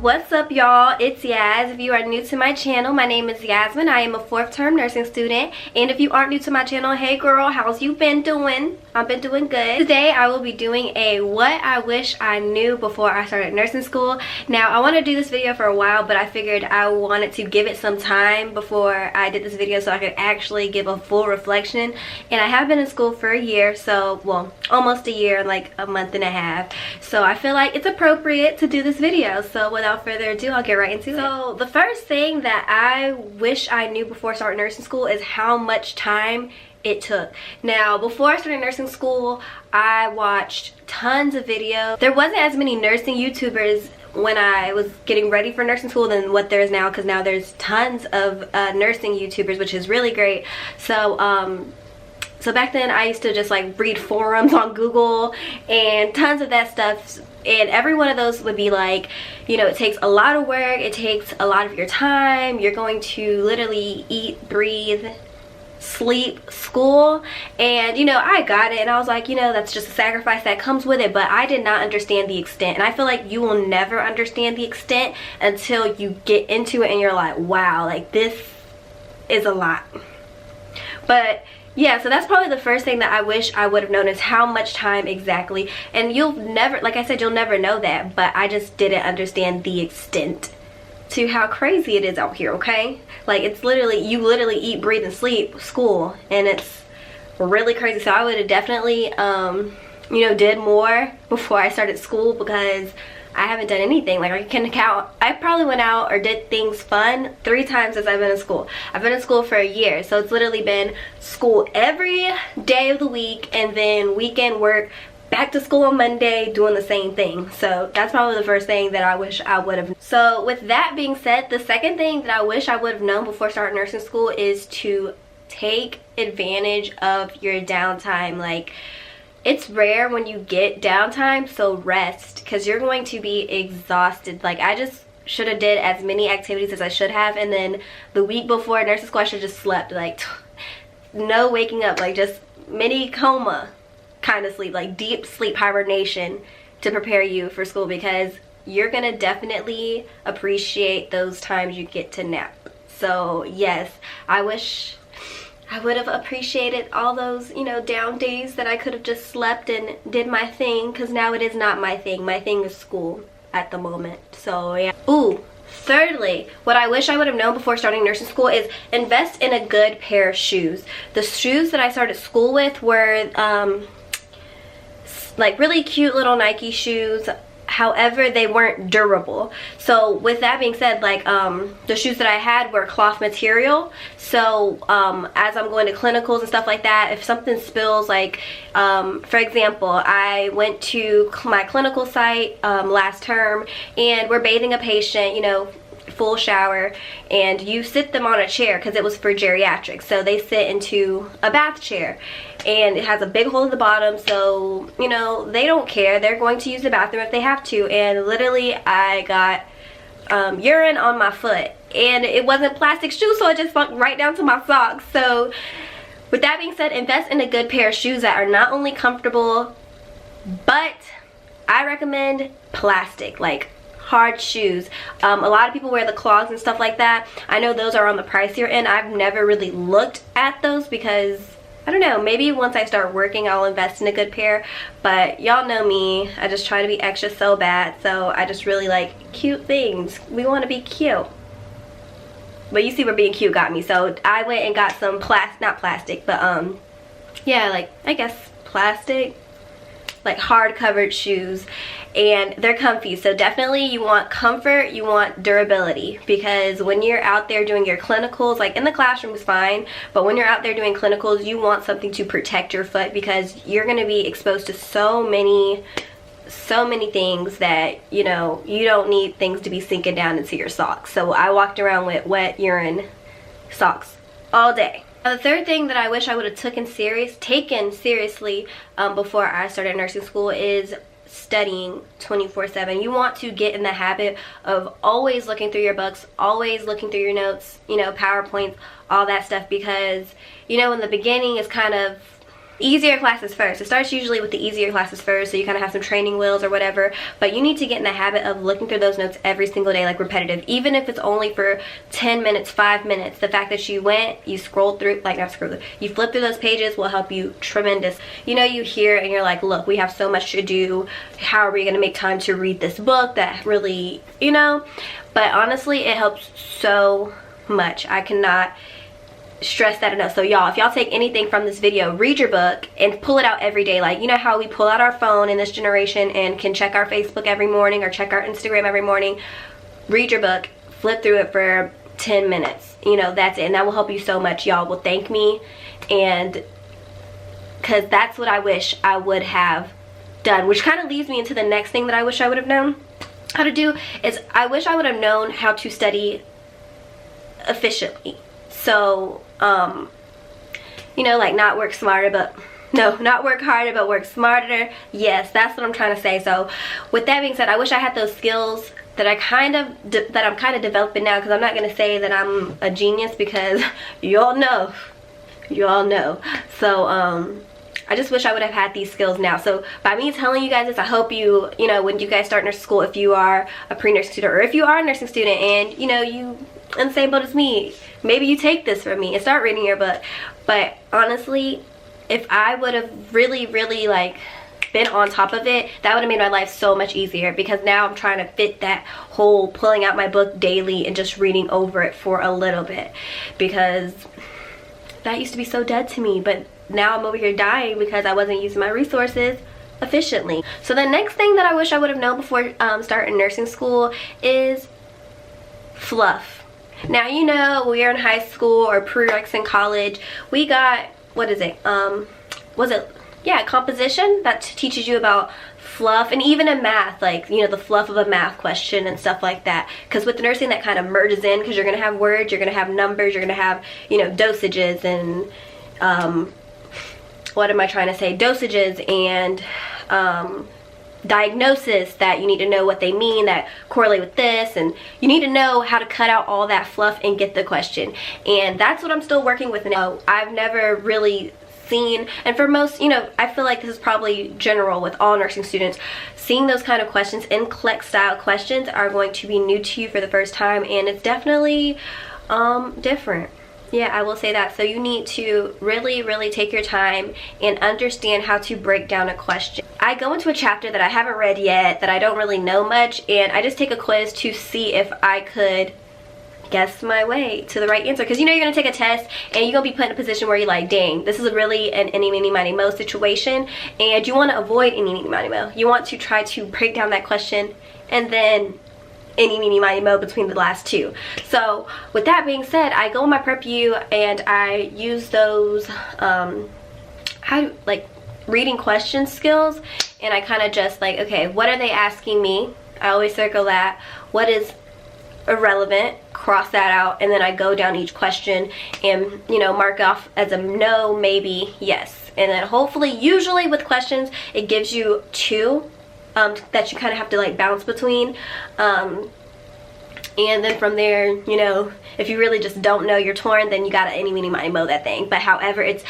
What's up, y'all? It's Yaz. If you are new to my channel, my name is Yasmin. I am a 4th term nursing student. And if you aren't new to my channel, hey girl, how's you been doing? I've been doing good. Today I will be doing a what I wish I knew before I started nursing school. Now I want to do this video for a while, but I figured I wanted to give it some time before I did this video so I could actually give a full reflection. And I have been in school for a year, so well, almost a year, like a month and a half. So I feel like it's appropriate to do this video. So without further ado, I'll get right into it. So the first thing that I wish I knew before starting nursing school is how much time it took. Now, before I started nursing school, I watched tons of videos. There wasn't as many nursing YouTubers when I was getting ready for nursing school than what there is now, because now there's tons of nursing YouTubers, which is really great. So back then I used to just like read forums on Google and tons of that stuff, and every one of those would be like, you know, it takes a lot of work, it takes a lot of your time, you're going to literally eat, breathe, sleep, school. And you know, I got it and I was like, you know, that's just a sacrifice that comes with it, but I did not understand the extent. And I feel like you will never understand the extent until you get into it and you're like, wow, like this is a lot. But yeah, so that's probably the first thing that I wish I would have known, is how much time exactly. And you'll never, like I said, you'll never know that, but I just didn't understand the extent to how crazy it is out here, okay? Like, it's literally, you literally eat, breathe, and sleep school, and it's really crazy. So I would have definitely, you know, did more before I started school, because I haven't done anything. Like, I can count, I probably went out or did things fun 3 times since I've been in school. I've been in school for a year, so it's literally been school every day of the week, and then weekend work, back to school on Monday, doing the same thing. So that's probably the first thing that I wish I would have. So with that being said, the second thing that I wish I would have known before starting nursing school is to take advantage of your downtime. Like, it's rare when you get downtime, so rest, because you're going to be exhausted. Like, I just should have did as many activities as I should have, and then the week before nursing school I should have just slept. Like, no waking up, like just mini coma kind of sleep, like deep sleep hibernation to prepare you for school, because you're gonna definitely appreciate those times you get to nap. So yes, I wish I would have appreciated all those, you know, down days that I could have just slept and did my thing, because now it is not my thing. My thing is school at the moment. So yeah. Ooh, thirdly, what I wish I would have known before starting nursing school is invest in a good pair of shoes. The shoes that I started school with were like really cute little Nike shoes. However, they weren't durable. So with that being said, like the shoes that I had were cloth material. So as I'm going to clinicals and stuff like that, if something spills, like for example, I went to my clinical site last term, and we're bathing a patient, you know, full shower, and you sit them on a chair because it was for geriatrics. So they sit into a bath chair, and it has a big hole at the bottom, so you know, they don't care, they're going to use the bathroom if they have to. And literally I got urine on my foot, and it wasn't plastic shoes, so it just went right down to my socks. So with that being said, invest in a good pair of shoes that are not only comfortable, but I recommend plastic, like hard shoes. A lot of people wear the clogs and stuff like that. I know those are on the pricier end. I've never really looked at those because I don't know, maybe once I start working I'll invest in a good pair, but y'all know me, I just try to be extra so bad. So I just really like cute things. We want to be cute, but you see where being cute got me. So I went and got some not plastic, but yeah, like I guess plastic, like hard covered shoes, and they're comfy. So definitely you want comfort, you want durability, because when you're out there doing your clinicals, like in the classroom is fine, but when you're out there doing clinicals, you want something to protect your foot, because you're going to be exposed to so many things that, you know, you don't need things to be sinking down into your socks. So I walked around with wet urine socks all day. Now, the third thing that I wish I would have taken seriously before I started nursing school is studying 24/7. You want to get in the habit of always looking through your books, always looking through your notes, you know, PowerPoints, all that stuff, because you know, in the beginning it's kind of easier classes first. It starts usually with the easier classes first, so you kind of have some training wheels or whatever, but you need to get in the habit of looking through those notes every single day, like repetitive, even if it's only for 10 minutes, 5 minutes. The fact that you went, you scrolled through, like not scrolled through, you flipped through those pages will help you tremendous. You know, you hear and you're like, look, we have so much to do, how are we going to make time to read this book that really, you know? But honestly, it helps so much. I cannot stress that enough. So y'all, if y'all take anything from this video, read your book and pull it out every day. Like, you know how we pull out our phone in this generation and can check our Facebook every morning or check our Instagram every morning? Read your book, flip through it for 10 minutes. You know, that's it. And that will help you so much. Y'all will thank me, and because that's what I wish I would have done, which kind of leads me into the next thing that I wish I would have known how to do, is I wish I would have known how to study efficiently. So you know, like not work smarter, but no, not work harder, but work smarter. Yes, that's what I'm trying to say. So with that being said, I wish I had those skills that I'm kind of developing now, because I'm not going to say that I'm a genius, because y'all know. So I just wish I would have had these skills now. So by me telling you guys this, I hope you know, when you guys start nursing school, if you are a pre-nursing student, or if you are a nursing student and, you know, you in the same boat as me, maybe you take this from me and start reading your book. But honestly, if I would have really like been on top of it, that would have made my life so much easier, because now I'm trying to fit that whole pulling out my book daily and just reading over it for a little bit, because that used to be so dead to me. But now I'm over here dying because I wasn't using my resources efficiently. So the next thing that I wish I would have known before starting nursing school is fluff. Now, you know, we are in high school or prereqs in college. We got, what is it? Yeah, composition that teaches you about fluff, and even in math, like, you know, the fluff of a math question and stuff like that. Because with nursing, that kind of merges in, because you're going to have words, you're going to have numbers, you're going to have, you know, dosages and, what am I trying to say? Dosages and, diagnosis, that you need to know what they mean, that correlate with this, and you need to know how to cut out all that fluff and get the question. And that's what I'm still working with now. I've never really seen, and for most, you know, I feel like this is probably general with all nursing students, seeing those kind of questions in Kleck style questions are going to be new to you for the first time, and it's definitely different. Yeah, I will say that. So you need to really take your time and understand how to break down a question. I go into a chapter that I haven't read yet, that I don't really know much, and I just take a quiz to see if I could guess my way to the right answer. Because you know, you're going to take a test and you're going to be put in a position where you're like, dang, this is really an any, meeny, miny, mo situation, and you want to avoid any, meeny, miny, mo. You want to try to break down that question and then any, meeny, miny, mo between the last two. So with that being said, I go in my prep view and I use those like reading question skills, and I kind of just like, okay, what are they asking me? I always circle that. What is irrelevant? Cross that out, and then I go down each question and, you know, mark off as a no, maybe, yes. And then hopefully, usually with questions, it gives you two that you kind of have to like bounce between, and then from there, you know, if you really just don't know, you're torn, then you gotta any, meeny, miny, mo that thing. But however, it's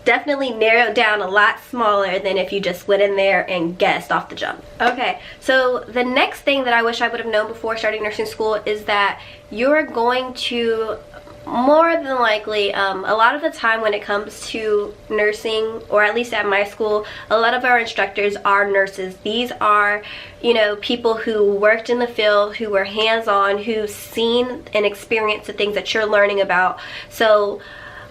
definitely narrowed down a lot smaller than if you just went in there and guessed off the jump. Okay, so the next thing that I wish I would have known before starting nursing school is that you're going to, more than likely, a lot of the time when it comes to nursing, or at least at my school, a lot of our instructors are nurses. These are, you know, people who worked in the field, who were hands-on, who've seen and experienced the things that you're learning about. So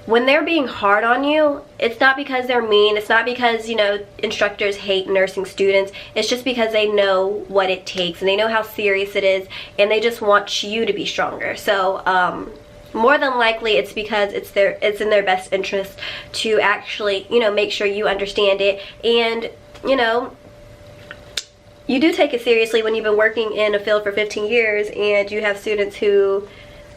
when they're being hard on you, it's not because they're mean, it's not because, you know, instructors hate nursing students, it's just because they know what it takes and they know how serious it is, and they just want you to be stronger. So more than likely it's because it's in their best interest to actually, you know, make sure you understand it. And, you know, you do take it seriously when you've been working in a field for 15 years and you have students who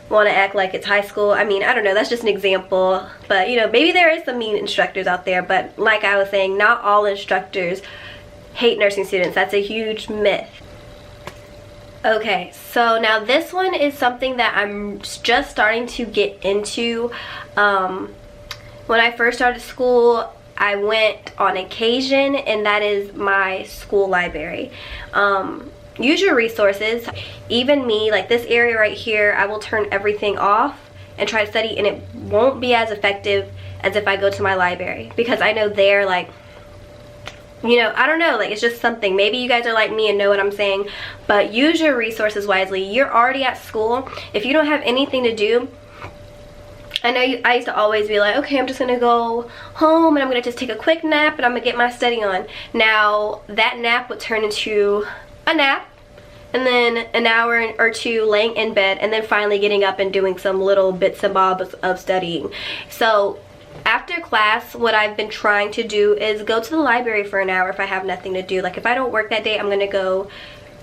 want to act like it's high school. I mean, I don't know, that's just an example, but you know, maybe there is some mean instructors out there, but like I was saying, not all instructors hate nursing students. That's a huge myth. Okay, so now this one is something that I'm just starting to get into. When I first started school, I went on occasion, and that is my school library. Use your resources. Even me, like this area right here, I will turn everything off and try to study, and it won't be as effective as if I go to my library, because I know they're like, you know, I don't know, like it's just something. Maybe you guys are like me and know what I'm saying, but use your resources wisely. You're already at school. If you don't have anything to do, I know I used to always be like, okay, I'm just gonna go home and I'm gonna just take a quick nap and I'm gonna get my study on. Now that nap would turn into a nap, and then an hour or two laying in bed, and then finally getting up and doing some little bits and bobs of studying. So after class, what I've been trying to do is go to the library for an hour if I have nothing to do. Like if I don't work that day, I'm gonna go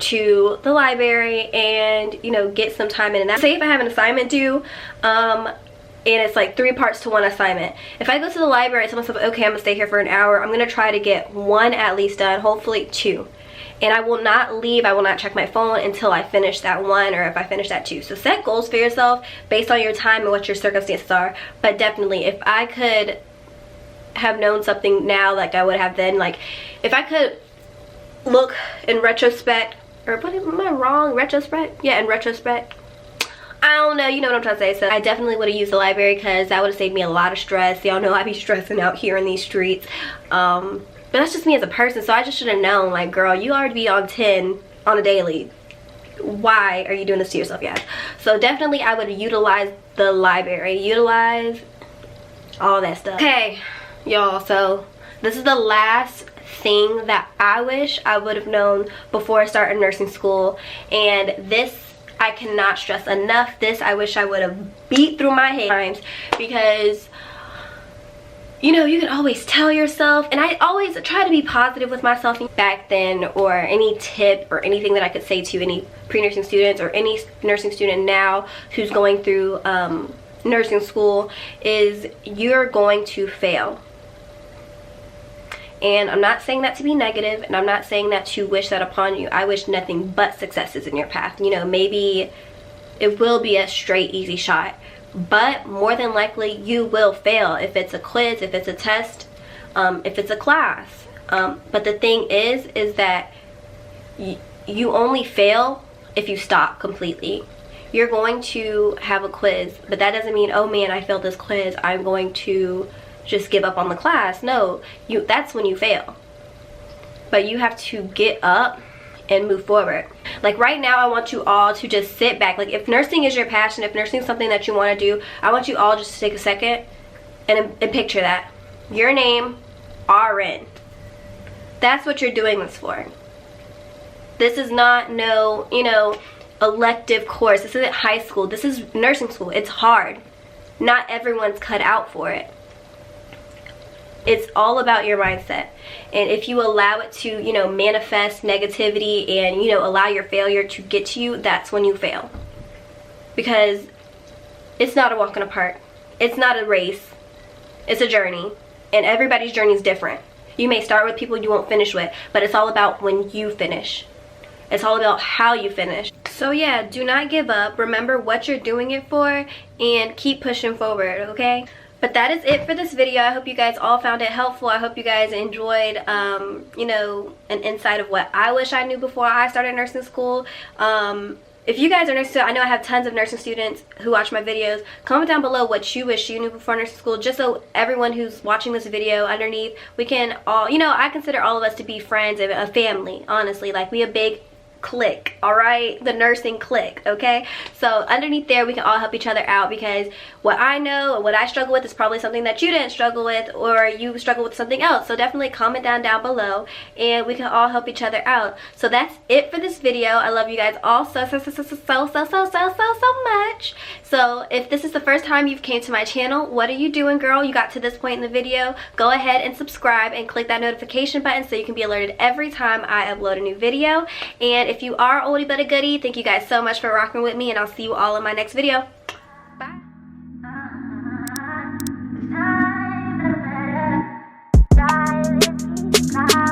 to the library and, you know, get some time in. And that, say if I have an assignment due, and it's like 3 parts to 1 assignment. If I go to the library, I tell myself, okay, I'm gonna stay here for an hour. I'm gonna try to get 1 at least done, hopefully 2. And I will not leave, I will not check my phone until I finish that 1, or if I finish that 2. So set goals for yourself based on your time and what your circumstances are. But definitely, if I could have known something now like I would have then, like if I could look in retrospect, or what am I wrong? Retrospect? Yeah, in retrospect. I don't know, you know what I'm trying to say. So I definitely would have used the library, because that would have saved me a lot of stress. Y'all know I be stressing out here in these streets. But that's just me as a person, so I just should have known, like, girl, you already be on 10 on a daily. Why are you doing this to yourself, guys? So definitely I would utilize the library, utilize all that stuff. Okay, y'all, so this is the last thing that I wish I would have known before I started nursing school, and this I cannot stress enough. This I wish I would have beat through my head, because you know, you can always tell yourself, and I always try to be positive with myself back then, or any tip or anything that I could say to any pre-nursing students or any nursing student now who's going through nursing school, is you're going to fail. And I'm not saying that to be negative, and I'm not saying that to wish that upon you. I wish nothing but successes in your path. You know, maybe it will be a straight easy shot, but more than likely you will fail. If it's a quiz, if it's a test, if it's a class. But the thing is that you only fail if you stop completely. You're going to have a quiz, but that doesn't mean, oh man, I failed this quiz, I'm going to just give up on the class. No, that's when you fail. But you have to get up and move forward. Like right now, I want you all to just sit back. Like if nursing is your passion, if nursing is something that you want to do, I want you all just to take a second and picture that. Your name, RN. That's what you're doing this for. This is not no, you know, elective course. This isn't high school. This is nursing school. It's hard. Not everyone's cut out for it. It's all about your mindset. And if you allow it to, you know, manifest negativity and, you know, allow your failure to get to you, that's when you fail. Because it's not a walk in the park. It's not a race. It's a journey. And everybody's journey is different. You may start with people you won't finish with, but it's all about when you finish. It's all about how you finish. So yeah, do not give up. Remember what you're doing it for and keep pushing forward, okay? But that is it for this video. I hope you guys all found it helpful. I hope you guys enjoyed, you know, an insight of what I wish I knew before I started nursing school. If you guys are nursing, I know I have tons of nursing students who watch my videos. Comment down below what you wish you knew before nursing school, just so everyone who's watching this video underneath, we can all, you know, I consider all of us to be friends and a family, honestly. Like, we a big clique, all right? The nursing clique, okay? So underneath there, we can all help each other out, because what I know and what I struggle with is probably something that you didn't struggle with, or you struggle with something else. So definitely comment down below, and we can all help each other out. So that's it for this video. I love you guys all so much. So if this is the first time you've came to my channel, what are you doing, girl? You got to this point in the video. Go ahead and subscribe and click that notification button so you can be alerted every time I upload a new video. And if you are oldie but a goodie, thank you guys so much for rocking with me, and I'll see you all in my next video.